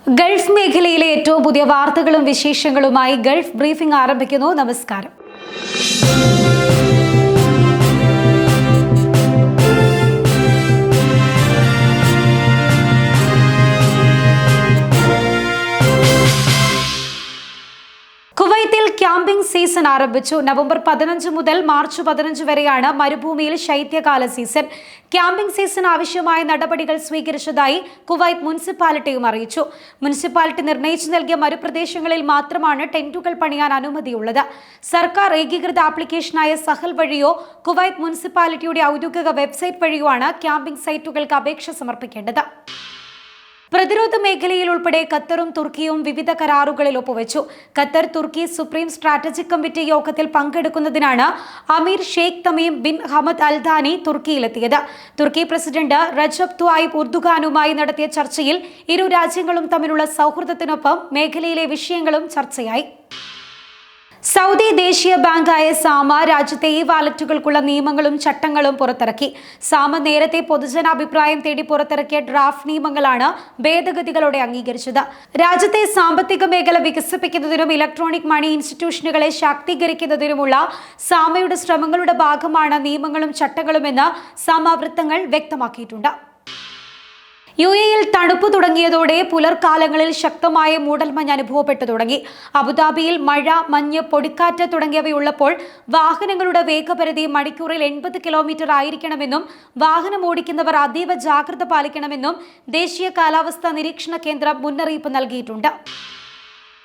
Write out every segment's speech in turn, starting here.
Gulf മേഖലയിലെ ഏറ്റവും പുതിയ വാർത്തകളും വിശേഷങ്ങളുമായി ഗൾഫ് ബ്രീഫിംഗ് ആരംഭിക്കുന്നു. നമസ്കാരം. കുവൈത്തിൽ ക്യാമ്പിംഗ് സീസൺ ആരംഭിച്ചു. നവംബർ 15 മുതൽ മാർച്ച് 15 വരെയാണ് മരുഭൂമിയിൽ ശൈത്യകാല സീസൺ. ക്യാമ്പിംഗ് സീസൺ ആവശ്യമായ നടപടികൾ സ്വീകരിച്ചതായി കുവൈത്ത് മുനിസിപ്പാലിറ്റിയും അറിയിച്ചു. മുനിസിപ്പാലിറ്റി നിർണയിച്ചു നൽകിയ മരുപ്രദേശങ്ങളിൽ മാത്രമാണ് ടെന്റുകൾ പണിയാൻ അനുമതിയുള്ളത്. സർക്കാർ ഏകീകൃത ആപ്ലിക്കേഷനായ സഹൽ വഴിയോ കുവൈത്ത് മുനിസിപ്പാലിറ്റിയുടെ ഔദ്യോഗിക വെബ്സൈറ്റ് വഴിയോ ആണ് ക്യാമ്പിംഗ് സൈറ്റുകൾക്ക് അപേക്ഷ സമർപ്പിക്കേണ്ടത്. പ്രതിരോധ മേഖലയിൽ ഉൾപ്പെടെ ഖത്തറും തുർക്കിയും വിവിധ കരാറുകളിൽ ഒപ്പുവെച്ചു. ഖത്തർ തുർക്കി സുപ്രീം സ്ട്രാറ്റജിക് കമ്മിറ്റി യോഗത്തിൽ പങ്കെടുക്കുന്നതിനാണ് അമീർ Sheikh Tamim bin Hamad Al ഥാനി തുർക്കിയിലെത്തിയത്. തുർക്കി പ്രസിഡന്റ് റജബ് ത്വായിബ് ഉർദുഗാനുമായി നടത്തിയ ചർച്ചയിൽ ഇരു രാജ്യങ്ങളും തമ്മിലുള്ള സൗഹൃദത്തിനൊപ്പം മേഖലയിലെ വിഷയങ്ങളും ചർച്ചയായി. സൗദി ദേശീയ ബാങ്കായ സാമ രാജ്യത്തെ വാലറ്റുകൾക്കുള്ള നിയമങ്ങളും ചട്ടങ്ങളും പുറത്തിറക്കി. സാമ നേരത്തെ പൊതുജനാഭിപ്രായം തേടി പുറത്തിറക്കിയ ഡ്രാഫ്റ്റ് നിയമങ്ങളാണ് ഭേദഗതികളോടെ അംഗീകരിച്ചത്. രാജ്യത്തെ സാമ്പത്തിക മേഖല വികസിപ്പിക്കുന്നതിനും ഇലക്ട്രോണിക് മണി ഇൻസ്റ്റിറ്റ്യൂഷനുകളെ ശാക്തീകരിക്കുന്നതിനുമുള്ള സാമയുടെ ശ്രമങ്ങളുടെ ഭാഗമാണ് നിയമങ്ങളും ചട്ടങ്ങളുമെന്ന് സാമ വൃത്തങ്ങൾ വ്യക്തമാക്കിയിട്ടുണ്ട്. യുഎഇയിൽ തണുപ്പ് തുടങ്ങിയതോടെ പുലർക്കാലങ്ങളിൽ ശക്തമായ മൂടൽമഞ്ഞ് അനുഭവപ്പെട്ടു തുടങ്ങി. അബുദാബിയിൽ മഴ, മഞ്ഞ്, പൊടിക്കാറ്റ് തുടങ്ങിയവയുള്ളപ്പോൾ വാഹനങ്ങളുടെ വേഗപരിധി മണിക്കൂറിൽ 80 കിലോമീറ്റർ ആയിരിക്കണമെന്നും വാഹനം ഓടിക്കുന്നവർ അതീവ ജാഗ്രത പാലിക്കണമെന്നും ദേശീയ കാലാവസ്ഥാ നിരീക്ഷണ കേന്ദ്രം മുന്നറിയിപ്പ് നൽകിയിട്ടുണ്ട്.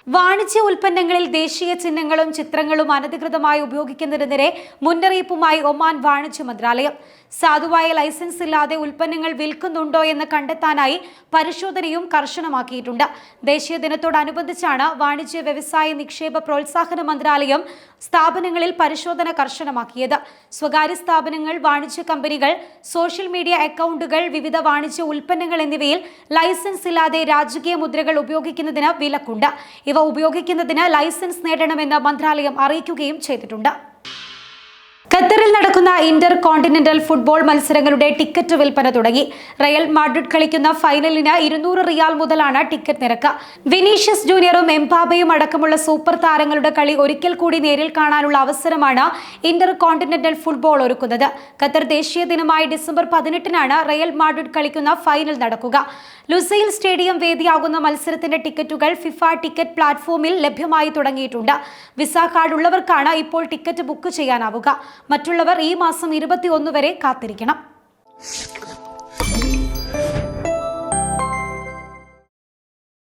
വാണിജ്യ ഉൽപ്പന്നങ്ങളിൽ ദേശീയ ചിഹ്നങ്ങളും ചിത്രങ്ങളും അനധികൃതമായി ഉപയോഗിക്കുന്നതിനെതിരെ മുന്നറിയിപ്പുമായി ഒമാൻ വാണിജ്യ മന്ത്രാലയം. സാധുവായ ലൈസൻസ് ഇല്ലാതെ ഉൽപ്പന്നങ്ങൾ വിൽക്കുന്നുണ്ടോ എന്ന് കണ്ടെത്താനായി പരിശോധനയും കർശനമാക്കിയിട്ടുണ്ട്. ദേശീയ ദിനത്തോടനുബന്ധിച്ചാണ് വാണിജ്യ വ്യവസായ നിക്ഷേപ പ്രോത്സാഹന മന്ത്രാലയം സ്ഥാപനങ്ങളിൽ പരിശോധന കർശനമാക്കിയത്. സ്വകാര്യ സ്ഥാപനങ്ങൾ, വാണിജ്യ കമ്പനികൾ, സോഷ്യൽ മീഡിയ അക്കൗണ്ടുകൾ, വിവിധ വാണിജ്യ ഉൽപ്പന്നങ്ങൾ എന്നിവയിൽ ലൈസൻസ് ഇല്ലാതെ രാജകീയ മുദ്രകൾ ഉപയോഗിക്കുന്നതിന് വിലക്കുണ്ട്. ഇവ ഉപയോഗിക്കുന്നതിന് ലൈസൻസ് നേടണമെന്ന് മന്ത്രാലയം അറിയിക്കുകയും ചെയ്തിട്ടുണ്ട്. ഖത്തറിൽ നടക്കുന്ന ഇന്റർ കോണ്ടിനെന്റൽ ഫുട്ബോൾ മത്സരങ്ങളുടെ ടിക്കറ്റ് വിൽപ്പന തുടങ്ങി. റയൽ മാഡ്രിഡ് കളിക്കുന്ന ഫൈനലിന് 200 റിയാൽ മുതലാണ് ടിക്കറ്റ് നിരക്ക്. വിനീഷ്യസ് ജൂനിയറും എംബാപ്പയും അടക്കമുള്ള സൂപ്പർ താരങ്ങളുടെ കളി ഒരിക്കൽ കൂടി നേരിൽ കാണാനുള്ള അവസരമാണ് ഇന്റർ കോണ്ടിനെന്റൽ ഫുട്ബോൾ ഒരുക്കുന്നത്. ഖത്തർ ദേശീയ ദിനമായ ഡിസംബർ 18-നാണ് റയൽ മാഡ്രിഡ് കളിക്കുന്ന ഫൈനൽ നടക്കുക. ലുസൈൽ സ്റ്റേഡിയം വേദിയാകുന്ന മത്സരത്തിന്റെ ടിക്കറ്റുകൾ ഫിഫ ടിക്കറ്റ് പ്ലാറ്റ്ഫോമിൽ ലഭ്യമായി തുടങ്ങിയിട്ടുണ്ട്. വിസ കാർഡ് ഉള്ളവർക്കാണ് ഇപ്പോൾ ടിക്കറ്റ് ബുക്ക് ചെയ്യാനാവുക. മറ്റുള്ളവർ ഈ മാസം 21 വരെ കാത്തിരിക്കണം.